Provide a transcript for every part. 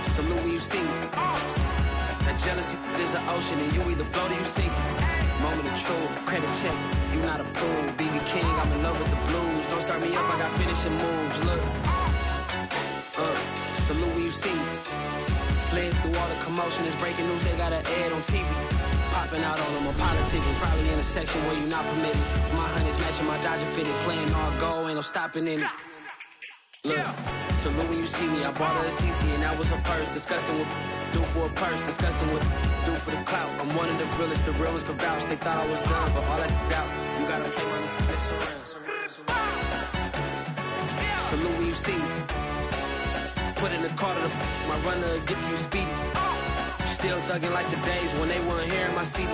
Salute when you see me. That jealousy is an ocean, and you either float or you sink. Moment of truth, credit check, you not approved. BB King, I'm in love with the blues. Don't start me up, I got finishing moves. Look, salute when you see me. Slid through all the commotion, it's breaking news, they got an ad on TV. Popping out on them, a politicking, probably in a section where you not permitted. My honey's matching my Dodger fitted, playing all gold, ain't no stopping in it. Look, salute when you see me, I bought her a CC and that was her purse. Disgusting with do for a purse, disgusting with do for the clout. I'm one of the realest, the real ones could vouch. They thought I was done, but all I doubt, you gotta play my mix around. Salute when you see me. Put in the car to my runner gets you speedy. Still thugging like the days when they weren't here in my CD.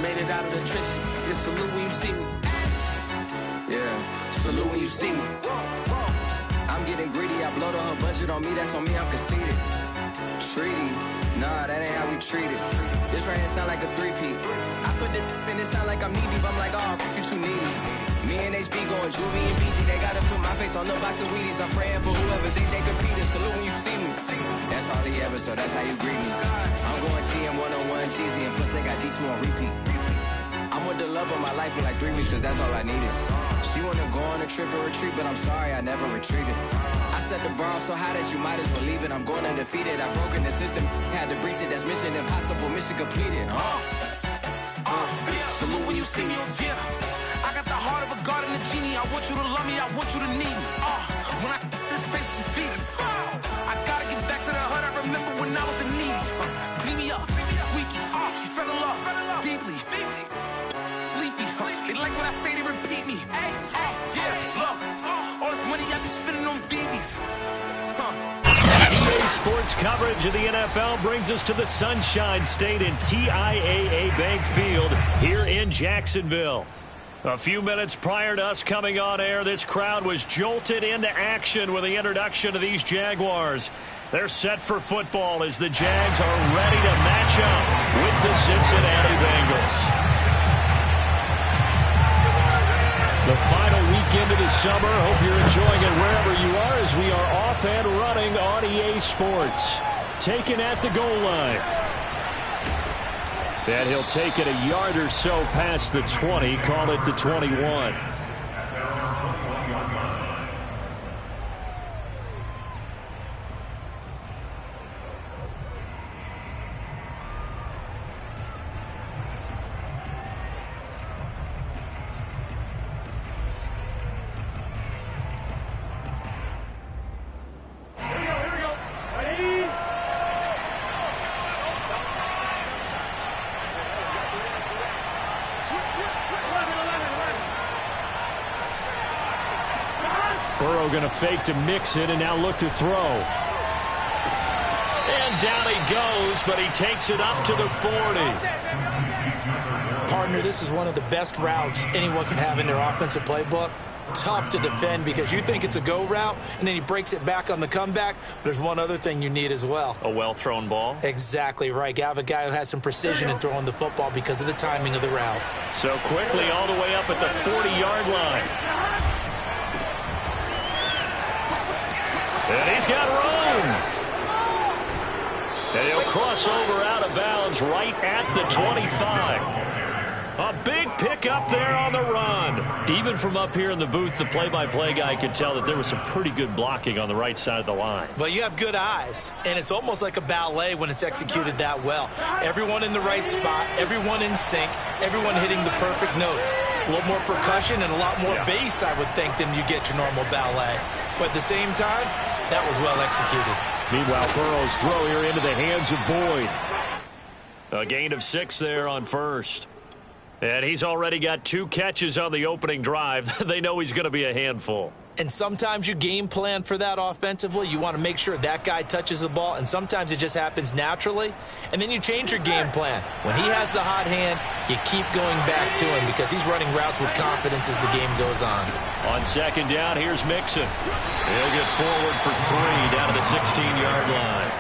Made it out of the trenches. Just salute when you see me. Yeah, salute when you see me. I'm getting greedy, I blowed her budget on me, that's on me, I'm conceited. Treaty, nah, that ain't how we treat it. This right here sound like a three-peat. I put the in it sound like I'm knee deep, I'm like, oh, you too needy. Me and HB going Juvie and BG, they gotta put my face on the box of Wheaties. I'm praying for whoever think they compete. Salute when you see me. That's all he ever, so that's how you greet me. I'm going TM 101 cheesy, and plus they got D2 on repeat. I'm with the love of my life for like 3 weeks, cause that's all I needed. She wanna go on a trip or retreat, but I'm sorry, I never retreated. I set the bar so high that you might as well leave it. I'm going undefeated, I broke in the system, had to breach it, that's mission impossible, mission completed. Salute when you see me, yeah. I got the heart of a god and a genie. I want you to love me, I want you to need me. When I this face is feeding. I gotta get back to the hood, I remember when I was the needy. Clean me up, squeaky. She fell in love, deeply. Sleepy, they like what I say, they repeat me. Yeah, look, all this money I be spending on BBs. NBA sports coverage of the NFL brings us to the Sunshine State in TIAA Bank Field here in Jacksonville. A few minutes prior to us coming on air, this crowd was jolted into action with the introduction of these Jaguars. They're set for football as the Jags are ready to match up with the Cincinnati Bengals. The final weekend of the summer. Hope you're enjoying it wherever you are as we are off and running on EA Sports. Taken at the goal line. And he'll take it a yard or so past the 20, call it the 21. Burrow going to fake to mix it and now look to throw. And down he goes, but he takes it up to the 40. Partner, this is one of the best routes anyone can have in their offensive playbook. Tough to defend because you think it's a go route, and then he breaks it back on the comeback. There's one other thing you need as well. A well-thrown ball? Exactly right. You have a guy who has some precision in throwing the football because of the timing of the route. So quickly all the way up at the 40-yard line. And he's got room. And he'll cross over out of bounds right at the 25. A big pickup there on the run. Even from up here in the booth, the play-by-play guy could tell that there was some pretty good blocking on the right side of the line. Well, you have good eyes, and it's almost like a ballet when it's executed that well. Everyone in the right spot, everyone in sync, everyone hitting the perfect notes. A little more percussion and a lot more bass, I would think, than you get your normal ballet. But at the same time, that was well executed. Meanwhile, Burrow's throw here into the hands of Boyd. A gain of 6 there on first. And he's already got 2 catches on the opening drive. They know he's going to be a handful. And sometimes you game plan for that offensively. You want to make sure that guy touches the ball, and sometimes it just happens naturally. And then you change your game plan. When he has the hot hand, you keep going back to him because he's running routes with confidence as the game goes on. On second down, here's Mixon. He'll get forward for 3 down to the 16-yard line.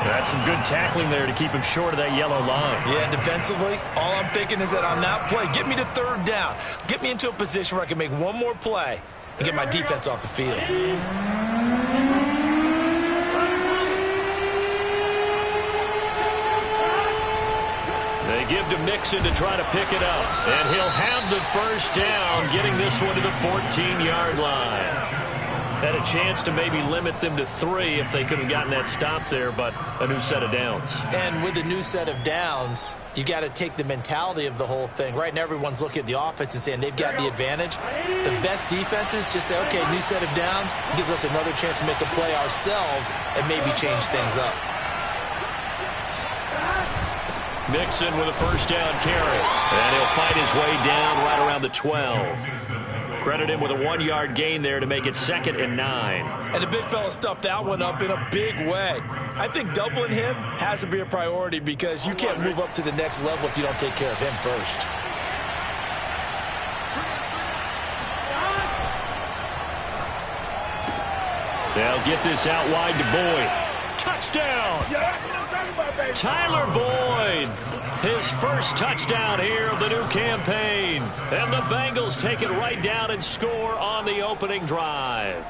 That's some good tackling there to keep him short of that yellow line. Yeah, defensively, all I'm thinking is that on that play, get me to third down. Get me into a position where I can make one more play and get my defense off the field. They give to Mixon to try to pick it up. And he'll have the first down, getting this one to the 14-yard line. Had a chance to maybe limit them to 3 if they could have gotten that stop there, but a new set of downs. And with a new set of downs, you got to take the mentality of the whole thing. Right now, everyone's looking at the offense and saying they've got the advantage. The best defenses just say, okay, new set of downs. It gives us another chance to make a play ourselves and maybe change things up. Mixon with a first down carry. And he'll fight his way down right around the 12. Credit him with a 1-yard gain there to make it 2nd and 9. And the big fella stuffed that one up in a big way. I think doubling him has to be a priority because you can't move up to the next level if you don't take care of him first. They'll get this out wide to Boyd. Touchdown! Tyler Boyd, his first touchdown here of the new campaign. And the Bengals take it right down and score on the opening drive.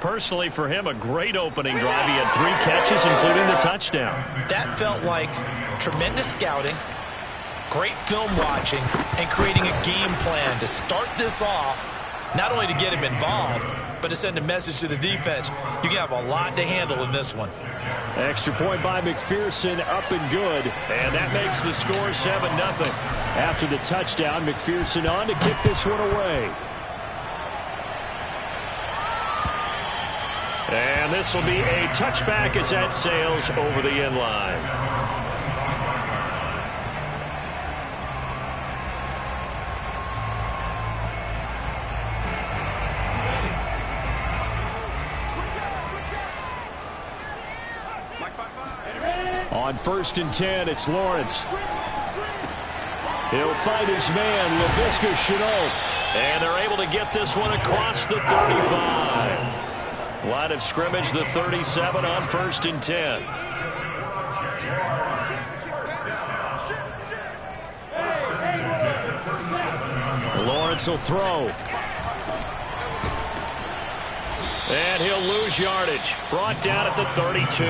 Personally, for him, a great opening drive. He had 3 catches, including the touchdown. That felt like tremendous scouting, great film watching, and creating a game plan to start this off, not only to get him involved, but to send a message to the defense. You can have a lot to handle in this one. Extra point by McPherson, up and good. And that makes the score 7-0. After the touchdown, McPherson on to kick this one away. And this will be a touchback as that sails over the end line. On 1st and 10, it's Lawrence. He'll find his man, Laviska Shenault. And they're able to get this one across the 35. Line of scrimmage, the 37 on 1st and 10. Lawrence will throw. And he'll lose yardage. Brought down at the 32.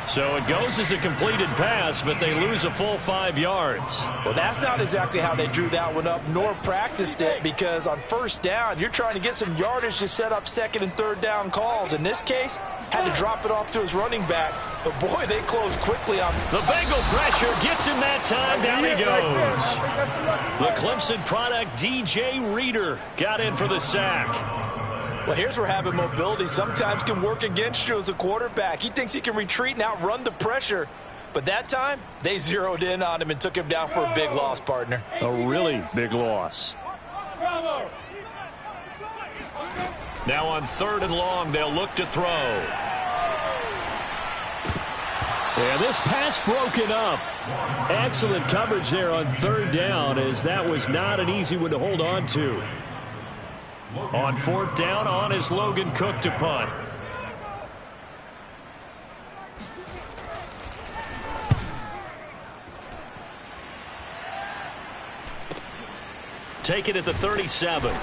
So it goes as a completed pass, but they lose a full 5 yards. Well, that's not exactly how they drew that one up, nor practiced it, because on 1st down, you're trying to get some yardage to set up 2nd and 3rd down calls. In this case, had to drop it off to his running back. But, boy, they closed quickly on. The Bengal pressure gets him that time. Down he goes. The Clemson product, DJ Reader, got in for the sack. Well, here's where having mobility sometimes can work against you as a quarterback. He thinks he can retreat and outrun the pressure. But that time, they zeroed in on him and took him down for a big loss, partner. A really big loss. Now on 3rd and long, they'll look to throw. And this pass broken up. Excellent coverage there on 3rd down, as that was not an easy one to hold on to. On 4th down, on is Logan Cook to punt. Take it at the 37.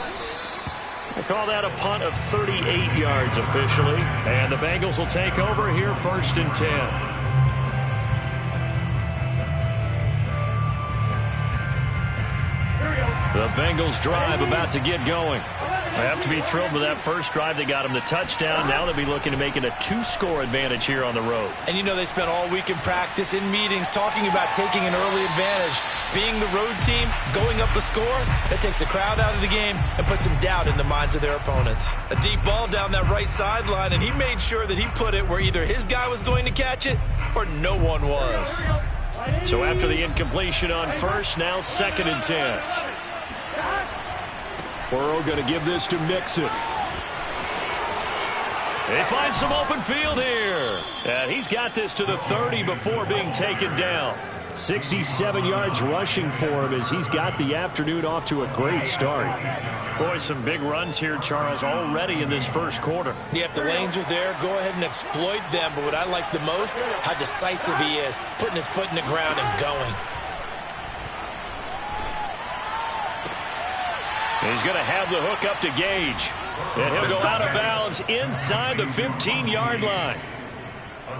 They call that a punt of 38 yards officially. And the Bengals will take over here 1st and 10. The Bengals drive about to get going. They have to be thrilled with that first drive. They got him the touchdown. Now they'll be looking to make it a 2-score advantage here on the road. And you know they spent all week in practice, in meetings, talking about taking an early advantage. Being the road team, going up a score, that takes the crowd out of the game and puts some doubt in the minds of their opponents. A deep ball down that right sideline, and he made sure that he put it where either his guy was going to catch it or no one was. So after the incompletion on 1st, now 2nd and 10. Burrow going to give this to Mixon. They find some open field here. And he's got this to the 30 before being taken down. 67 yards rushing for him as he's got the afternoon off to a great start. Boy, some big runs here, Charles, already in this first quarter. Yeah, if the lanes are there, go ahead and exploit them. But what I like the most, how decisive he is, putting his foot in the ground and going. He's going to have the hook up to Gage. And he'll go out of bounds inside the 15-yard line.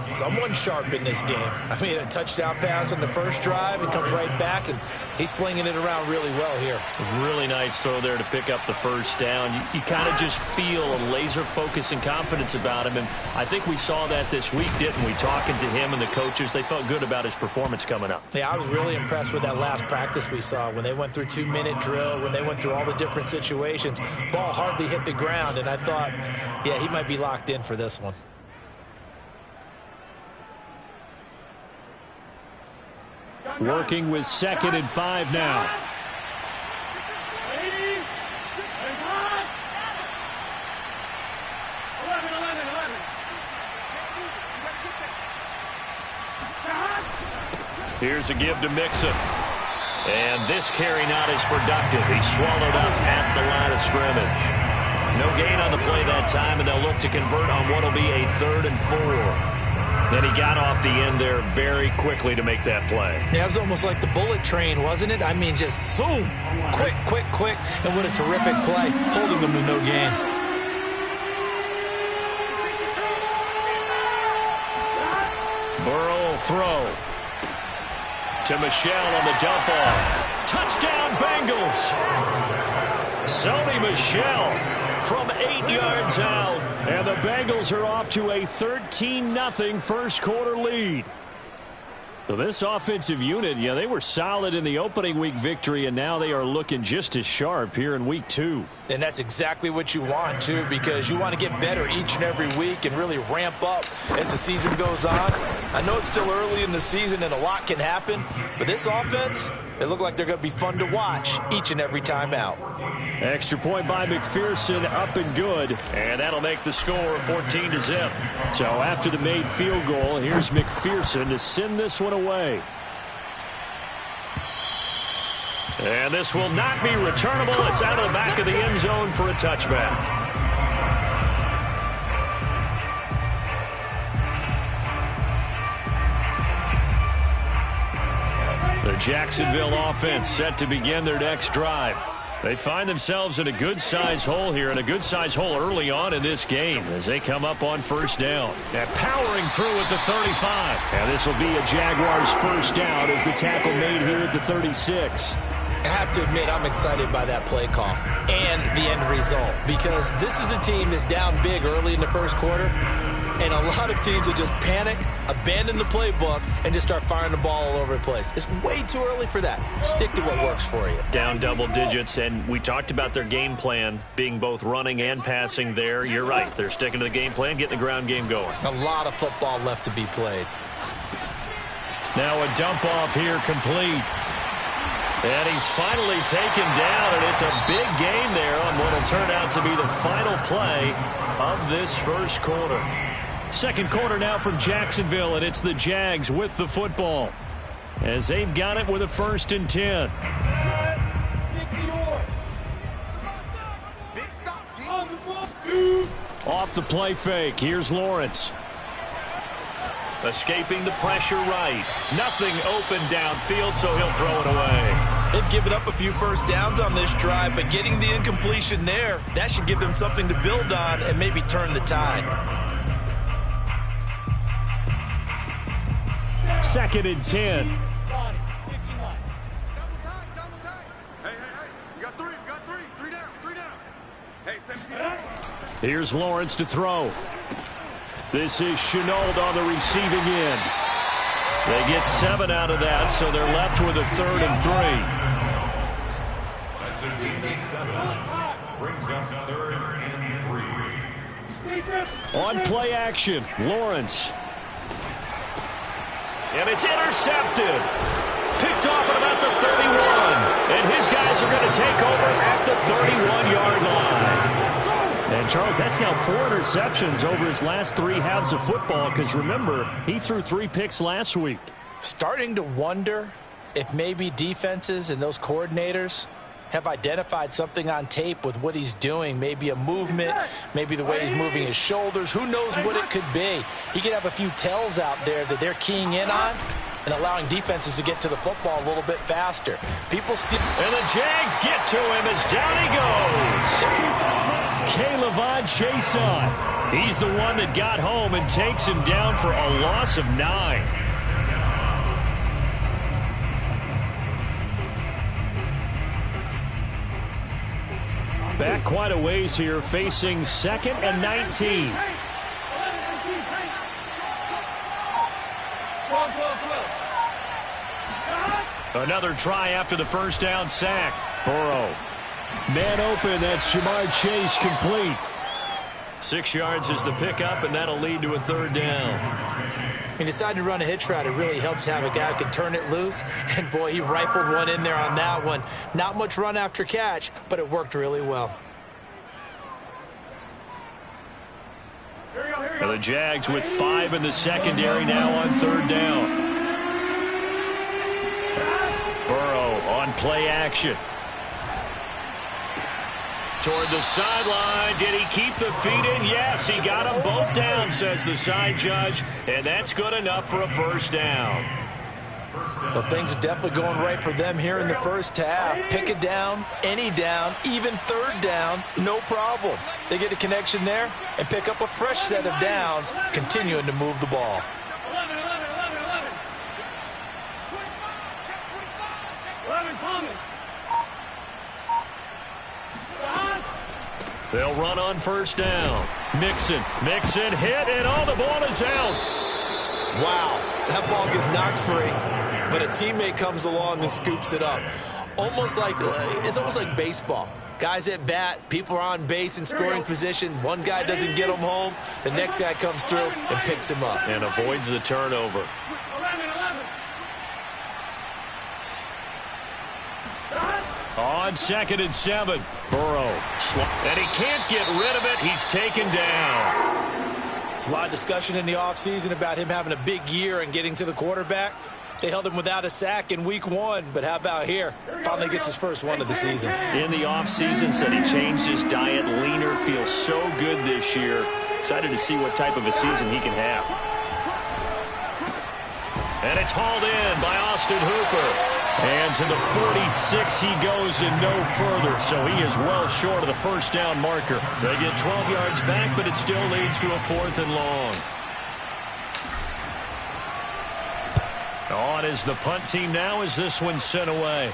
Someone sharp in this game. I mean, a touchdown pass on the first drive and comes right back, and he's flinging it around really well here. Really nice throw there to pick up the first down. You kind of just feel a laser focus and confidence about him, and I think we saw that this week, didn't we? Talking to him and the coaches, they felt good about his performance coming up. Yeah, I was really impressed with that last practice we saw when they went through 2-minute drill, when they went through all the different situations. Ball hardly hit the ground, and I thought, yeah, he might be locked in for this one. Working with 2nd and 5 now. Here's a give to Mixon. And this carry not as productive. He's swallowed up at the line of scrimmage. No gain on the play that time, and they'll look to convert on what will be a 3rd and 4. Then he got off the end there very quickly to make that play. Yeah, it was almost like the bullet train, wasn't it? I mean, just zoom. Quick, quick, quick. And what a terrific play, holding them to no gain. Burrow will throw. To Michel on the dump off. Touchdown, Bengals. Sony Michel from 8 yards out. And the Bengals are off to a 13-0 first quarter lead. So this offensive unit, yeah, they were solid in the opening week victory, and now they are looking just as sharp here in week 2. And that's exactly what you want, too, because you want to get better each and every week and really ramp up as the season goes on. I know it's still early in the season and a lot can happen, but this offense, they look like they're going to be fun to watch each and every time out. Extra point by McPherson, up and good, and that'll make the score 14-0. So after the made field goal, here's McPherson to send this one away. And this will not be returnable. It's out of the back of the end zone for a touchback. The Jacksonville offense set to begin their next drive. They find themselves in a good-sized hole here, and a good-sized hole early on in this game as they come up on first down. And powering through at the 35. And this will be a Jaguars first down as the tackle made here at the 36. I have to admit, I'm excited by that play call and the end result, because this is a team that's down big early in the first quarter, and a lot of teams will just panic, abandon the playbook, and just start firing the ball all over the place. It's way too early for that. Stick to what works for you. Down double digits, and we talked about their game plan being both running and passing there. You're right. They're sticking to the game plan, getting the ground game going. A lot of football left to be played. Now a dump off here complete. And he's finally taken down, and it's a big gain there on what will turn out to be the final play of this first quarter. Second quarter now from Jacksonville, and it's the Jags with the football as they've got it with a 1st and 10. Off the play fake, here's Lawrence. Escaping the pressure right. Nothing open downfield, so he'll throw it away. They've given up a few first downs on this drive, but getting the incompletion there, that should give them something to build on and maybe turn the tide. 2nd and 10. Hey, you got three down. Hey, 17. Here's Lawrence to throw. This is Chenault on the receiving end. They get 7 out of that, so they're left with a 3rd and 3. That's a gain of 7. Brings up 3rd and 3. On play action, Lawrence. And it's intercepted. Picked off at about the 31. And his guys are going to take over at the 31-yard line. And, Charles, that's now 4 interceptions over his last 3 halves of football, because, remember, he threw 3 picks last week. Starting to wonder if maybe defenses and those coordinators have identified something on tape with what he's doing. Maybe a movement, maybe the way he's moving his shoulders. Who knows what it could be? He could have a few tells out there that they're keying in on and allowing defenses to get to the football a little bit faster. People still... And the Jags get to him as down he goes. Caleb Chason. He's the one that got home and takes him down for a loss of 9. Back quite a ways here, facing 2nd and 19. Another try after the first down sack. Burrow. Man open, that's Jamar Chase complete. 6 yards is the pickup, and that'll lead to a 3rd down. He decided to run a hitch route. It really helps to have a guy who can turn it loose. And, boy, he rifled one in there on that one. Not much run after catch, but it worked really well. And the Jags with 5 in the secondary now on 3rd down. Burrow on play action. Toward the sideline. Did he keep the feet in? Yes, he got them both down, says the side judge. And that's good enough for a 1st down. Well, things are definitely going right for them here in the first half. Pick it down, any down, even 3rd down, no problem. They get a connection there and pick up a fresh set of downs, continuing to move the ball. They'll run on 1st down. Mixon hit, and all the ball is out. Wow, that ball gets knocked free, but a teammate comes along and scoops it up. It's almost like baseball. Guys at bat, people are on base in scoring position. One guy doesn't get him home, the next guy comes through and picks him up. And avoids the turnover. On 2nd and 7, Burrow. And he can't get rid of it. He's taken down. There's a lot of discussion in the offseason about him having a big year and getting to the quarterback. They held him without a sack in week 1, but how about here? Finally gets his first one of the season. In the offseason, said he changed his diet, leaner, feels so good this year. Excited to see what type of a season he can have. And it's hauled in by Austin Hooper. And to the 46 he goes and no further. So he is well short of the 1st down marker. They get 12 yards back, but it still leads to a 4th and long. On is the punt team now as this one's sent away.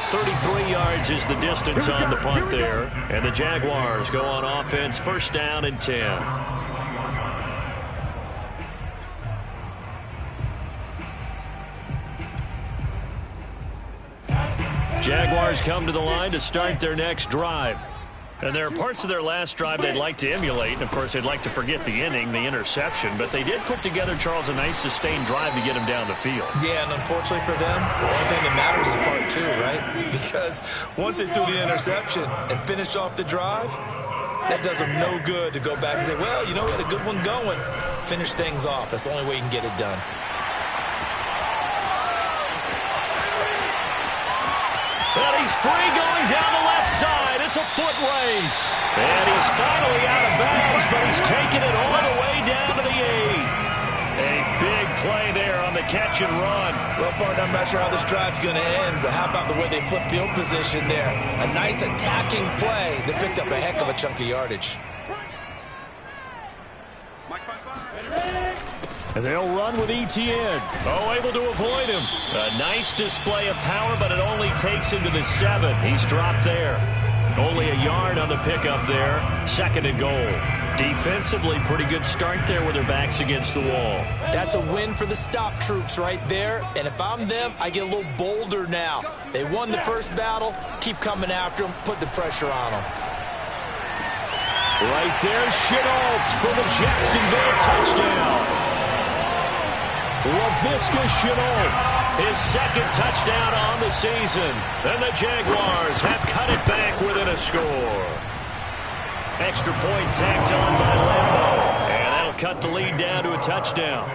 33 yards is the distance on the punt there. And the Jaguars go on offense, 1st down and 10. Jaguars come to the line to start their next drive. And there are parts of their last drive they'd like to emulate. And, of course, they'd like to forget the inning, the interception. But they did put together, Charles, a nice sustained drive to get him down the field. Yeah, and unfortunately for them, the only thing that matters is part 2, right? Because once they threw the interception and finished off the drive, that does them no good to go back and say, well, you know, we had a good one going. Finish things off. That's the only way you can get it done. And he's free going down the left side. It's a foot race. And he's finally out of bounds, but he's taking it all the way down to the 8. A big play there on the catch and run. Well, partner, I'm not sure how this drive's going to end, but how about the way they flip field position there? A nice attacking play that picked up a heck of a chunk of yardage. And they'll run with Etienne. Oh, able to avoid him. A nice display of power, but it only takes him to the 7. He's dropped there. Only a yard on the pickup there. 2nd and goal. Defensively, pretty good start there with their backs against the wall. That's a win for the stop troops right there. And if I'm them, I get a little bolder now. They won the first battle. Keep coming after them. Put the pressure on them. Right there, Shenault for the Jacksonville touchdown. LaVisca Shenault, his 2nd touchdown on the season. And the Jaguars have cut it back within a score. Extra point tacked on by Lambeau. And that'll cut the lead down to a touchdown.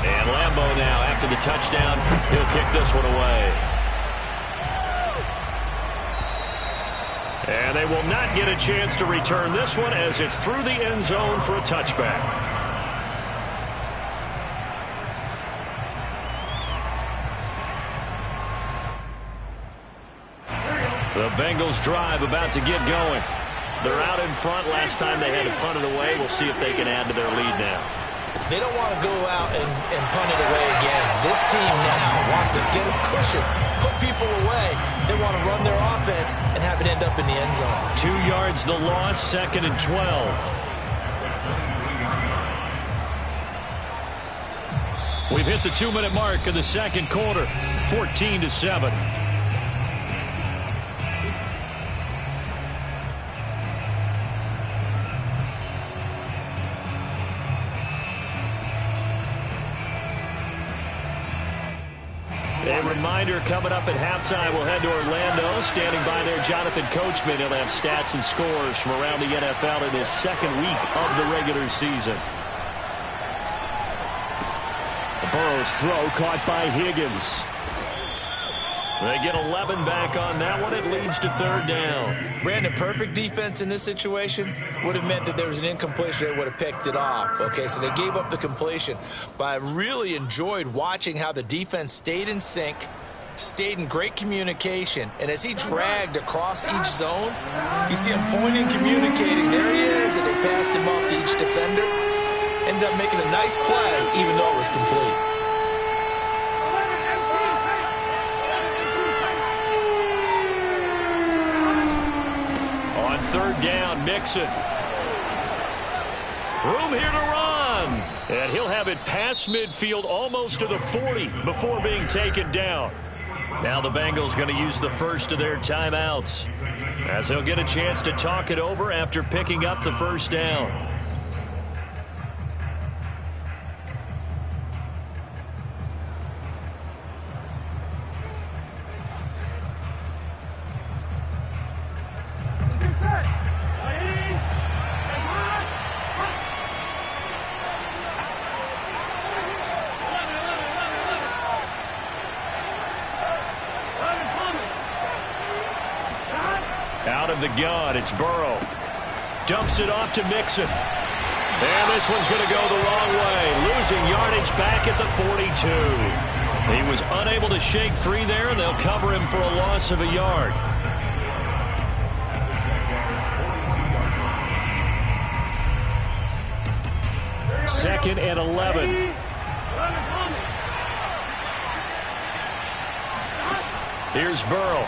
And Lambeau now, after the touchdown, he'll kick this one away. And they will not get a chance to return this one as it's through the end zone for a touchback. The Bengals drive about to get going. They're out in front. Last time they had to punt it away. We'll see if they can add to their lead now. They don't want to go out and punt it away again. This team now wants to get a cushion, put people away. They want to run their offense and have it end up in the end zone. 2 yards the loss, 2nd and 12. We've hit the 2-minute mark of the second quarter, 14-7. A reminder, coming up at halftime, we'll head to Orlando. Standing by there, Jonathan Coachman. He'll have stats and scores from around the NFL in his second week of the regular season. Burrow's throw caught by Higgins. They get 11 back on that one. It leads to 3rd down. Brandon, perfect defense in this situation would have meant that there was an incompletion. They would have picked it off. Okay, so they gave up the completion. But I really enjoyed watching how the defense stayed in sync, stayed in great communication. And as he dragged across each zone, you see him pointing, communicating. There he is, and they passed him off to each defender. Ended up making a nice play, even though it was complete. On 3rd down, Mixon. Room here to run. And he'll have it past midfield almost to the 40 before being taken down. Now the Bengals going to use the first of their timeouts as they'll get a chance to talk it over after picking up the 1st down. Out of the gun, it's Burrow. Dumps it off to Mixon. And this one's going to go the wrong way. Losing yardage back at the 42. He was unable to shake free there, and they'll cover him for a loss of a yard. Second and 11. Here's Burrow.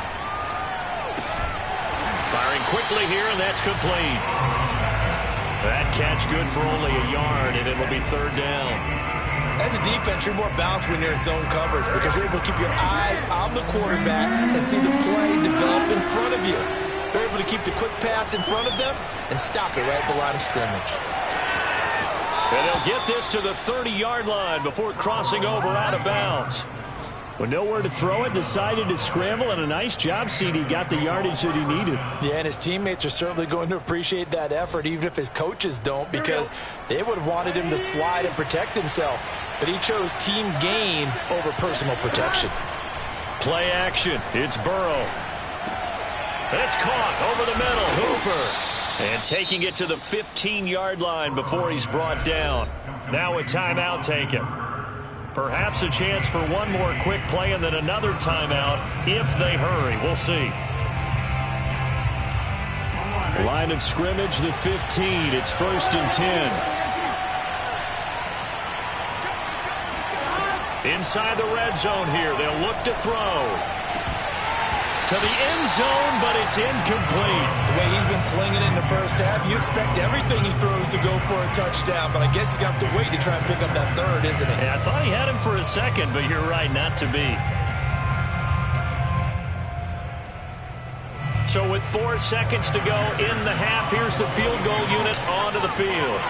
Firing quickly here, and that's complete. That catch good for only a yard, and it'll be 3rd down. As a defense, you're more balanced when you're in zone coverage because you're able to keep your eyes on the quarterback and see the play develop in front of you. You're able to keep the quick pass in front of them and stop it right at the line of scrimmage. And they'll get this to the 30-yard line before crossing over out of bounds. With nowhere to throw it, decided to scramble, and a nice job, CD. Got the yardage that he needed. Yeah, and his teammates are certainly going to appreciate that effort, even if his coaches don't, because they would have wanted him to slide and protect himself. But he chose team gain over personal protection. Play action. It's Burrow. It's caught over the middle. Hooper. And taking it to the 15-yard line before he's brought down. Now a timeout taken. Perhaps a chance for one more quick play and then another timeout if they hurry. We'll see. Line of scrimmage, the 15. It's 1st and 10. Inside the red zone here. They'll look to throw. To the end zone, but it's incomplete. The way he's been slinging it in the first half, you expect everything he throws to go for a touchdown, but I guess he's going to have to wait to try and pick up that 3rd, isn't he? Yeah, I thought he had him for a second, but you're right, not to be. So with 4 seconds to go in the half, here's the field goal unit onto the field.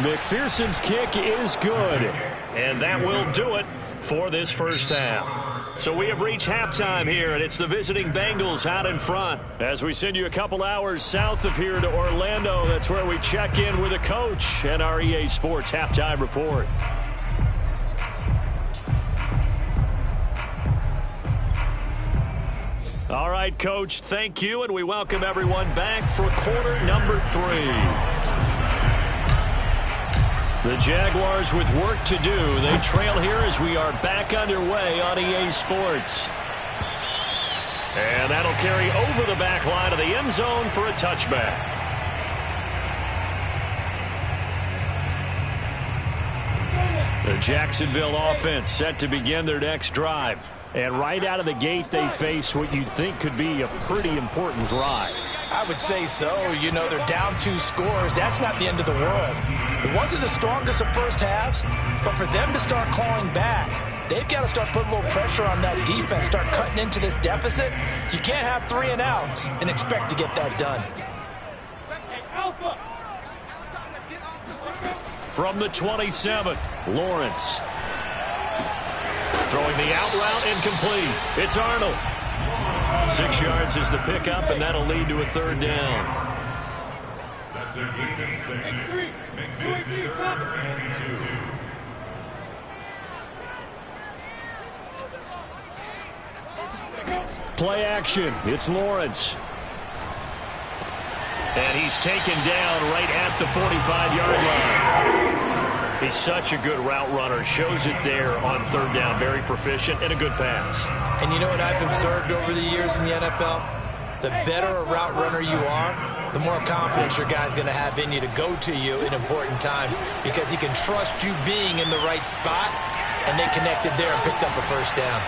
McPherson's kick is good, and that will do it for this first half. So we have reached halftime here, and it's the visiting Bengals out in front. As we send you a couple hours south of here to Orlando, that's where we check in with a coach and our EA Sports Halftime Report. All right, Coach, thank you, and we welcome everyone back for quarter number 3. The Jaguars with work to do. They trail here as we are back underway on EA Sports. And that'll carry over the back line of the end zone for a touchback. The Jacksonville offense set to begin their next drive. And right out of the gate, they face what you'd think could be a pretty important drive. I would say so. You know, they're down 2 scores. That's not the end of the world. It wasn't the strongest of first halves, but for them to start clawing back, they've got to start putting a little pressure on that defense, start cutting into this deficit. You can't have 3 and outs and expect to get that done. From the 27th, Lawrence. Throwing the out route incomplete. It's Arnold. 6 yards is the pickup, and that'll lead to a 3rd down. That's a gain of 6. Makes it 3rd and 2. Play action. It's Lawrence. And he's taken down right at the 45-yard line. He's such a good route runner. Shows it there on 3rd down. Very proficient and a good pass. And you know what I've observed over the years in the NFL? The better a route runner you are, the more confidence your guy's going to have in you to go to you in important times because he can trust you being in the right spot, and they connected there and picked up a 1st down.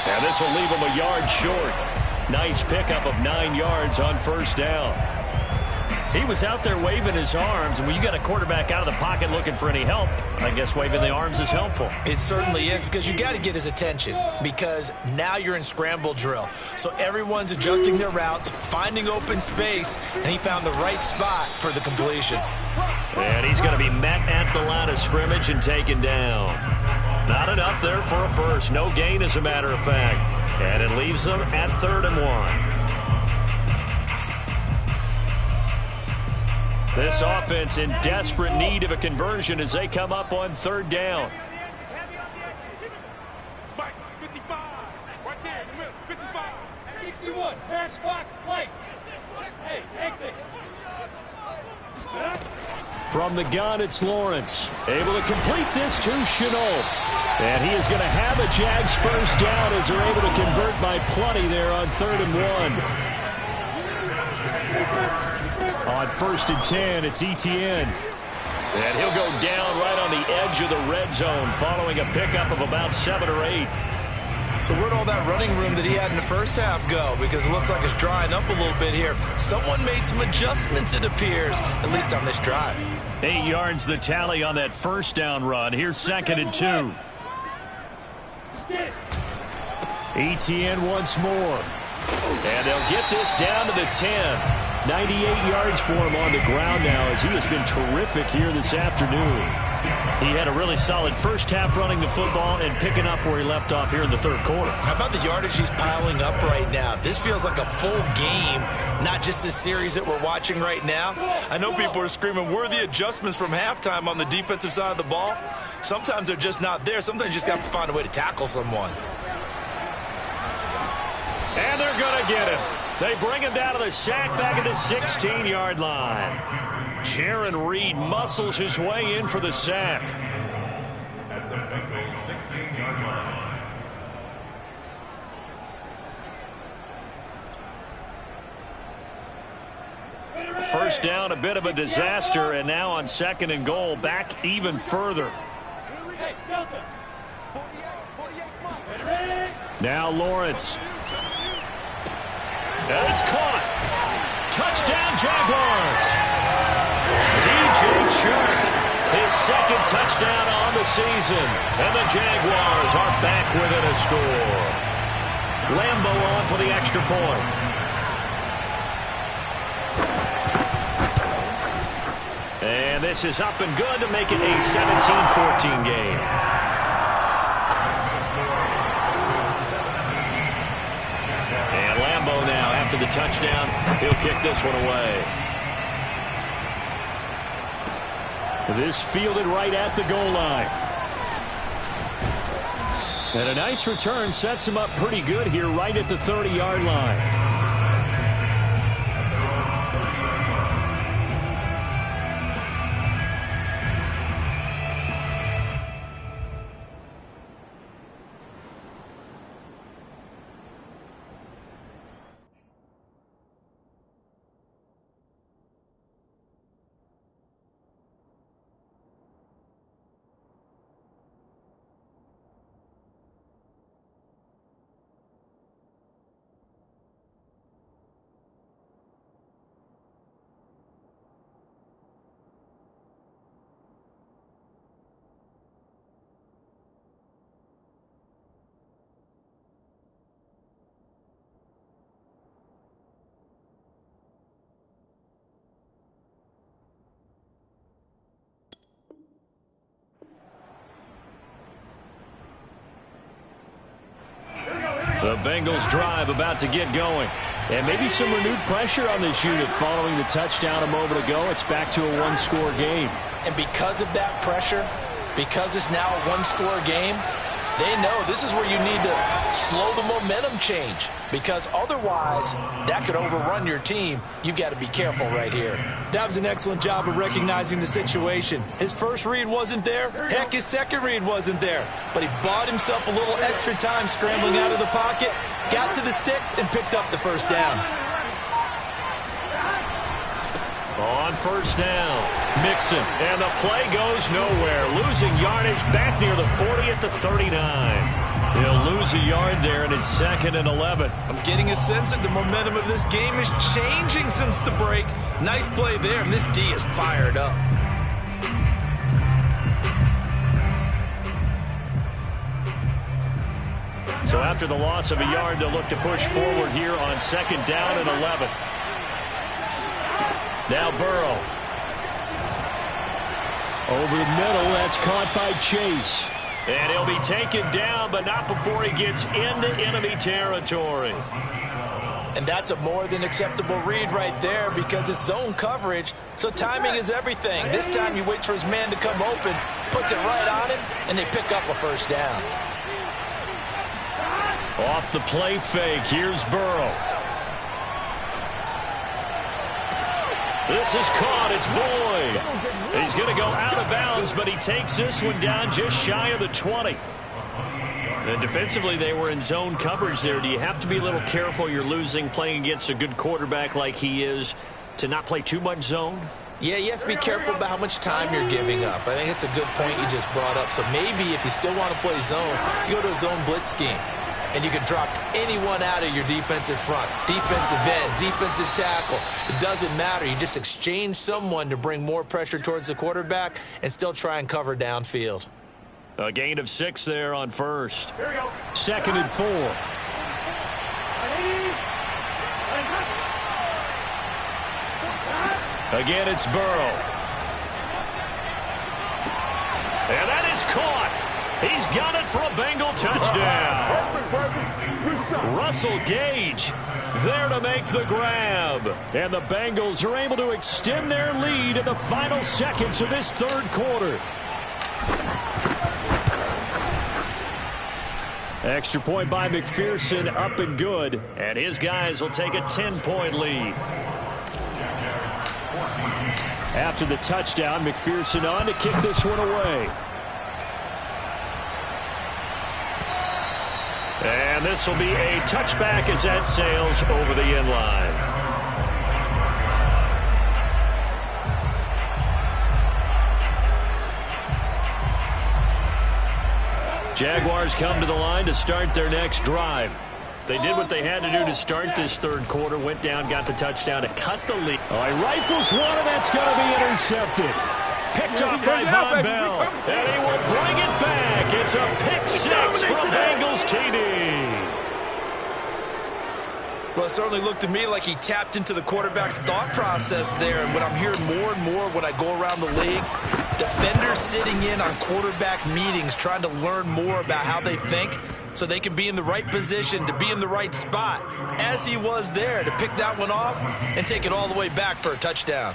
And this will leave him a yard short. Nice pickup of 9 yards on 1st down. He was out there waving his arms, and when you got a quarterback out of the pocket looking for any help, I guess waving the arms is helpful. It certainly is, because you got to get his attention, because now you're in scramble drill. So everyone's adjusting their routes, finding open space, and he found the right spot for the completion. And he's going to be met at the line of scrimmage and taken down. Not enough there for a first. No gain, as a matter of fact. And it leaves them at 3rd and 1. This offense in desperate need of a conversion as they come up on 3rd down. Mike, 55. Right there in the middle, 55. 61, matchbox plates. Hey, exit. From the gun, it's Lawrence. Able to complete this to Chenault. And he is going to have a Jags 1st down as they're able to convert by plenty there on 3rd and 1. On 1st and 10, it's Etienne. And he'll go down right on the edge of the red zone following a pickup of about 7 or 8. So where'd all that running room that he had in the first half go? Because it looks like it's drying up a little bit here. Someone made some adjustments, it appears, at least on this drive. 8 yards the tally on that 1st down run. Here's 2nd and 2. Etienne once more. And they'll get this down to the 10. 98 yards for him on the ground now as he has been terrific here this afternoon. He had a really solid first half running the football and picking up where he left off here in the 3rd quarter. How about the yardage he's piling up right now? This feels like a full game, not just this series that we're watching right now. I know people are screaming, where are the adjustments from halftime on the defensive side of the ball? Sometimes they're just not there. Sometimes you just have to find a way to tackle someone. And they're going to get him. They bring him down to the sack back at the 16-yard line. Jaron Reed muscles his way in for the sack. At the Bengals 16-yard line. First down, a bit of a disaster, and now on 2nd and goal, back even further. Now Lawrence. And it's caught. Touchdown, Jaguars. DJ Chark, his 2nd touchdown on the season. And the Jaguars are back within a score. Lambeau on for the extra point. And this is up and good to make it a 17-14 game. after the touchdown. He'll kick this one away. This fielded right at the goal line. And a nice return sets him up pretty good here right at the 30-yard line. The Bengals drive about to get going. And maybe some renewed pressure on this unit following the touchdown a moment ago. It's back to a one-score game. And because of that pressure, because it's now a one-score game, they know this is where you need to slow the momentum change, because otherwise that could overrun your team. You've got to be careful right here. That was an excellent job of recognizing the situation. His first read wasn't there. Heck, his second read wasn't there. But he bought himself a little extra time scrambling out of the pocket, got to the sticks, and picked up the first down. On first down, Mixon, and the play goes nowhere. Losing yardage back near the 40 at the 39. He'll lose a yard there, and it's 2nd and 11. I'm getting a sense that the momentum of this game is changing since the break. Nice play there, and this D is fired up. So after the loss of a yard, they'll look to push forward here on 2nd down and 11. Now Burrow. Over the middle, that's caught by Chase. And he'll be taken down, but not before he gets into enemy territory. And that's a more than acceptable read right there, because it's zone coverage, so timing is everything. This time he waits for his man to come open, puts it right on him, and they pick up a first down. Off the play fake, here's Burrow. This is caught. It's Boyd. He's going to go out of bounds, but he takes this one down just shy of the 20. And defensively, they were in zone coverage there. Do you have to be a little careful? You're losing, playing against a good quarterback like he is, to not play too much zone? Yeah, you have to be careful about how much time you're giving up. I think it's a good point you just brought up. So maybe if you still want to play zone, you go to a zone blitz scheme. And you can drop anyone out of your defensive front, defensive end, defensive tackle. It doesn't matter. You just exchange someone to bring more pressure towards the quarterback and still try and cover downfield. A gain of 6 there on first. 2nd and 4. Again, it's Burrow. And that is caught. He's got it for a Bengal touchdown. Russell Gage there to make the grab. And the Bengals are able to extend their lead in the final seconds of this third quarter. Extra point by McPherson, up and good. And his guys will take a 10-point lead. After the touchdown, McPherson on to kick this one away. And this will be a touchback as that sails over the end line. Jaguars come to the line to start their next drive. They did what they had to do to start this third quarter, went down, got the touchdown to cut the lead. All right, rifles one, and that's going to be intercepted. Picked up by Von Bell, and he will bring it back. It's a pick 6 from Bengals TD. Well, it certainly looked to me like he tapped into the quarterback's thought process there. And what I'm hearing more and more when I go around the league, defenders sitting in on quarterback meetings trying to learn more about how they think. so they can be in the right position to be in the right spot, as he was there to pick that one off and take it all the way back for a touchdown.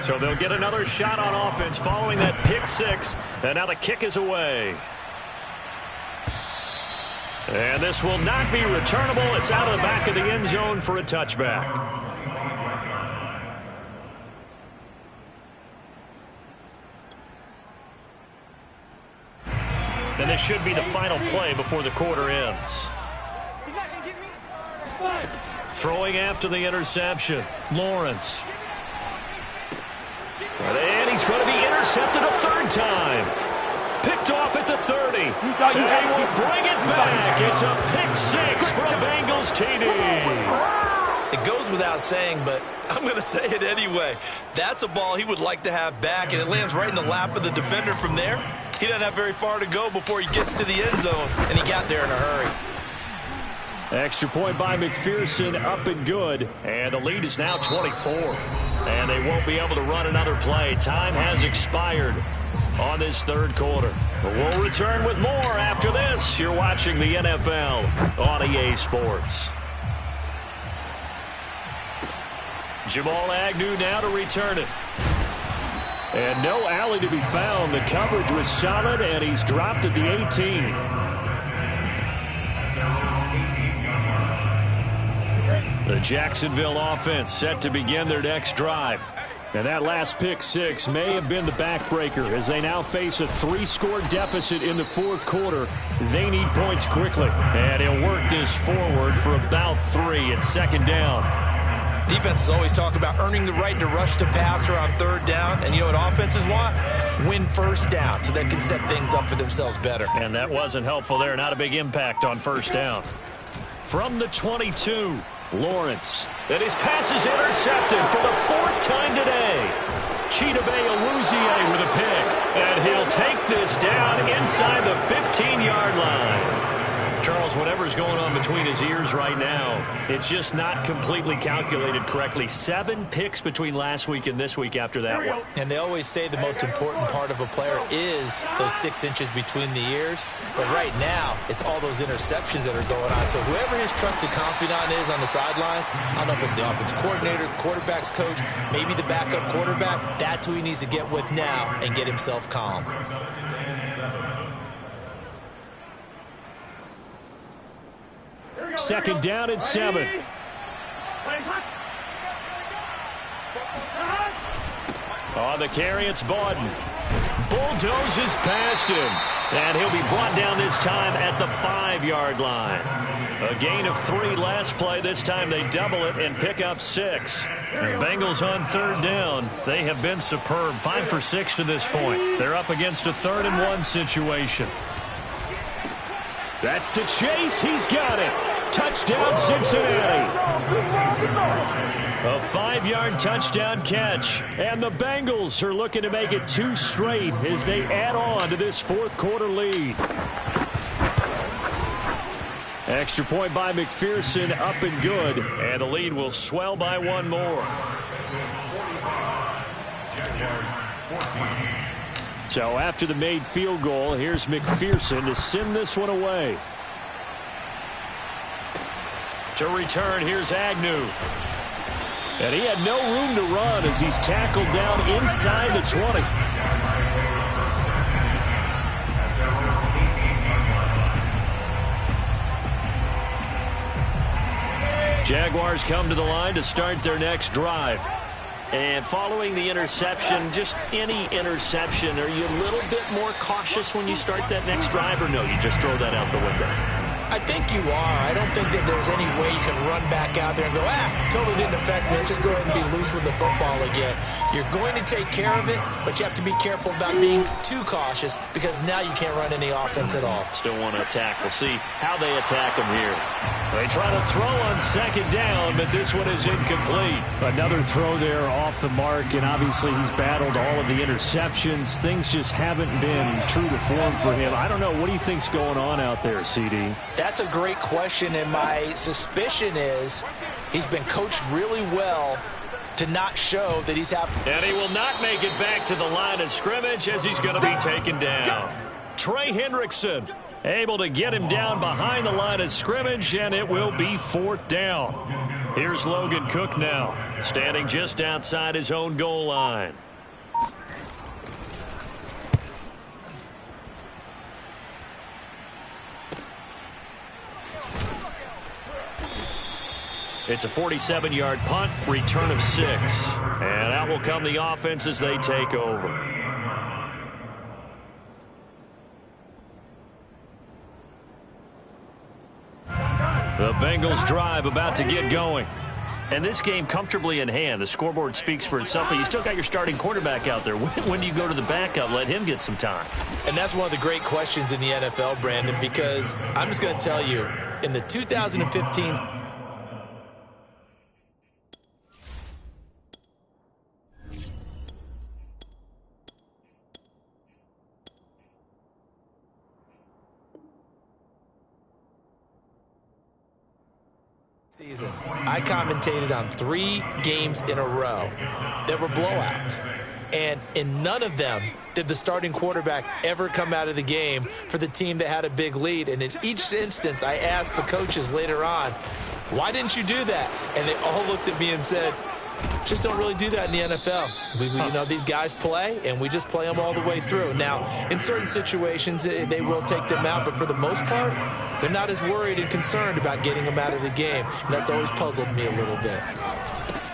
So they'll get another shot on offense following that pick six, and now the kick is away. And this will not be returnable. It's out of the back of the end zone for a touchback. And this should be the final play before the quarter ends. Throwing after the interception, Lawrence. And he's going to be intercepted a third time. Picked off at the 30. And he will bring it back. It's a pick six for a Bengals TD. It goes without saying, but I'm going to say it anyway. That's a ball he would like to have back, and it lands right in the lap of the defender from there. He doesn't have very far to go before he gets to the end zone, and he got there in a hurry. Extra point by McPherson, up and good. And the lead is now 24. And they won't be able to run another play. Time has expired on this third quarter. We'll return with more after this. You're watching the NFL on EA Sports. Jamal Agnew now to return it. And no alley to be found. The coverage was solid, and he's dropped at the 18. The Jacksonville offense set to begin their next drive. And that last pick six may have been the backbreaker as they now face a 3-score deficit in the fourth quarter. They need points quickly. And he'll work this forward for about 3 at second down. Defenses always talk about earning the right to rush the passer on third down. And you know what offenses want? Win first down so they can set things up for themselves better. And that wasn't helpful there. Not a big impact on first down. From the 22, Lawrence. And his pass is intercepted for the 4th time today. Chidobe Awuzie with a pick. And he'll take this down inside the 15-yard line. Charles, whatever's going on between his ears right now, it's just not completely calculated correctly. 7 picks between last week and this week after that one. And they always say the most important part of a player is those 6 inches between the ears. But right now, it's all those interceptions that are going on. So whoever his trusted confidant is on the sidelines, I don't know if it's the offensive coordinator, the quarterback's coach, maybe the backup quarterback, that's who he needs to get with now and get himself calm. Second down and 7. On the carry, it's Bawden. Bulldozes past him. And he'll be brought down this time at the 5-yard line. A gain of 3 last play. This time they double it and pick up 6. And Bengals on third down. They have been superb. 5 for 6 to this point. They're up against a 3rd and 1 situation. That's to Chase. He's got it. Touchdown, Cincinnati. A 5-yard touchdown catch. And the Bengals are looking to make it 2 straight as they add on to this fourth quarter lead. Extra point by McPherson, up and good. And the lead will swell by 1 more. So after the made field goal, here's McPherson to send this one away. To return, here's Agnew. And he had no room to run as he's tackled down inside the 20. Jaguars come to the line to start their next drive. And following the interception, just any interception, are you a little bit more cautious when you start that next drive, or no, you just throw that out the window? I think you are. I don't think that there's any way you can run back out there and go, totally didn't affect me. Let's just go ahead and be loose with the football again. You're going to take care of it, but you have to be careful about being too cautious because now you can't run any offense at all. Still want to attack. We'll see how they attack him here. They try to throw on second down, but this one is incomplete. Another throw there off the mark, and obviously he's battled all of the interceptions. Things just haven't been true to form for him. I don't know. What do you think's going on out there, CD? That's a great question, and my suspicion is he's been coached really well to not show that he's happy. And he will not make it back to the line of scrimmage as he's going to be taken down. Trey Hendrickson Able to get him down behind the line of scrimmage, and it will be 4th down. Here's Logan Cook now, standing just outside his own goal line. It's a 47-yard punt, return of 6. And out will come the offense as they take over. The Bengals drive about to get going. And this game comfortably in hand. The scoreboard speaks for itself, but you still got your starting quarterback out there. When do you go to the backup, let him get some time? And that's one of the great questions in the NFL, Brandon, because I'm just going to tell you, in the 2015 season, I commentated on 3 games in a row that were blowouts. And in none of them did the starting quarterback ever come out of the game for the team that had a big lead. And in each instance, I asked the coaches later on, why didn't you do that? And they all looked at me and said, just don't really do that in the NFL. You know, these guys play, and we just play them all the way through. Now, in certain situations, they will take them out, but for the most part, they're not as worried and concerned about getting them out of the game, and that's always puzzled me a little bit.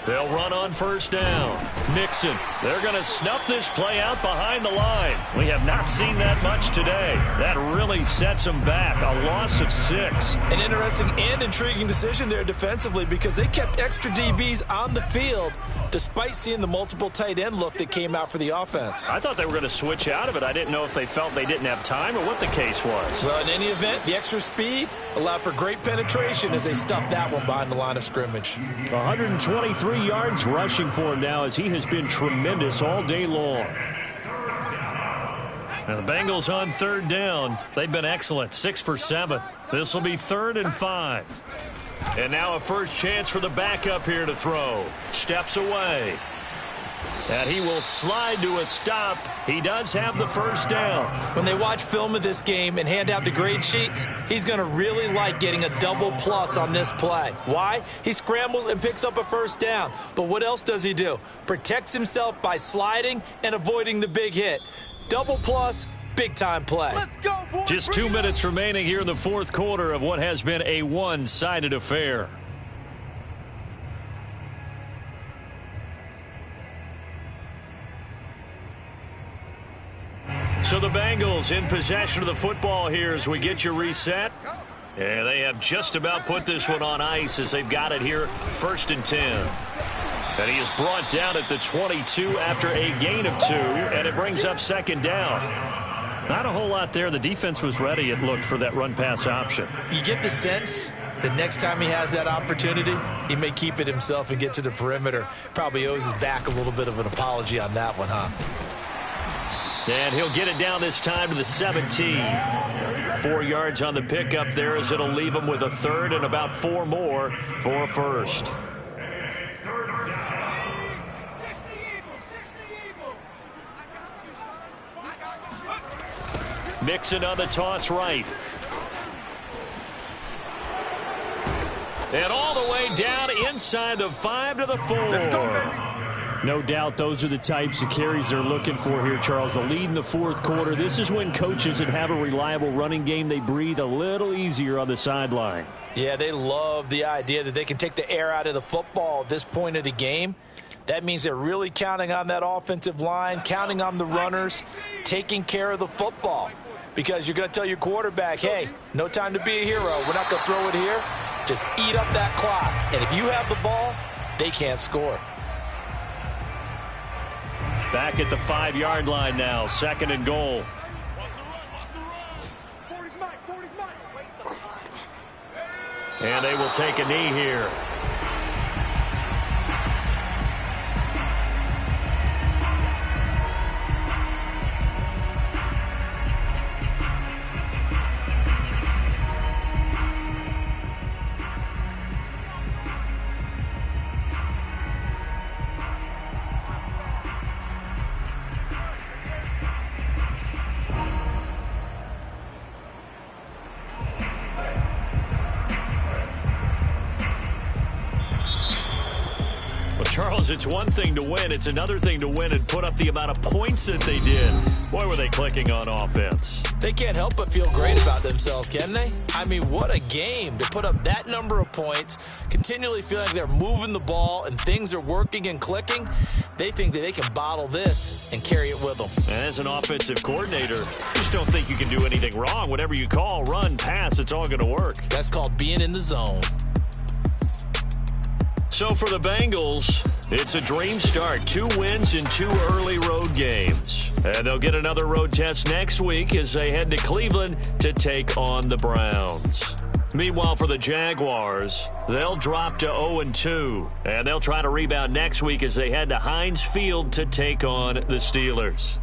They'll run on 1st down. Mixon. They're going to snuff this play out behind the line. We have not seen that much today. That really sets them back. A loss of 6. An interesting and intriguing decision there defensively because they kept extra DBs on the field despite seeing the multiple tight end look that came out for the offense. I thought they were going to switch out of it. I didn't know if they felt they didn't have time or what the case was. Well, in any event, the extra speed allowed for great penetration as they stuffed that one behind the line of scrimmage. 123 yards rushing for him now as he has been tremendous all day long. And the Bengals on 3rd down. They've been excellent. 6 for 7. This will be 3rd and 5. And now a first chance for the backup here to throw. Steps away. And he will slide to a stop. He does have the 1st down. When they watch film of this game and hand out the grade sheets, he's going to really like getting a double plus on this play. Why? He scrambles and picks up a 1st down. But what else does he do? Protects himself by sliding and avoiding the big hit. Double plus, big-time play. Let's go, boys. Just 2 minutes remaining here in the 4th quarter of what has been a one-sided affair. So the Bengals in possession of the football here as we get you reset. And they have just about put this one on ice as they've got it here 1st and 10. And he is brought down at the 22 after a gain of 2, and it brings up 2nd down. Not a whole lot there. The defense was ready, it looked, for that run-pass option. You get the sense that next time he has that opportunity, he may keep it himself and get to the perimeter. Probably owes his back a little bit of an apology on that one, huh? And he'll get it down this time to the 17. 4 yards on the pickup there as it'll leave him with a 3rd and about 4 more for a 1st. Mixon on the toss right. And all the way down inside the 5 to the 4. Let's go, baby. No doubt those are the types of carries they're looking for here, Charles. The lead in the 4th quarter. This is when coaches that have a reliable running game, they breathe a little easier on the sideline. Yeah, they love the idea that they can take the air out of the football at this point of the game. That means they're really counting on that offensive line, counting on the runners, taking care of the football. Because you're going to tell your quarterback, hey, no time to be a hero. We're not going to throw it here. Just eat up that clock. And if you have the ball, they can't score. Back at the 5-yard line now, 2nd and goal. And they will take a knee here. Charles, it's one thing to win. It's another thing to win and put up the amount of points that they did. Boy, were they clicking on offense. They can't help but feel great about themselves, can they? I mean, what a game to put up that number of points, continually feeling like they're moving the ball and things are working and clicking. They think that they can bottle this and carry it with them. As an offensive coordinator, you just don't think you can do anything wrong. Whatever you call, run, pass, it's all going to work. That's called being in the zone. So for the Bengals, it's a dream start. 2 wins in 2 early road games. And they'll get another road test next week as they head to Cleveland to take on the Browns. Meanwhile, for the Jaguars, they'll drop to 0-2. And they'll try to rebound next week as they head to Heinz Field to take on the Steelers.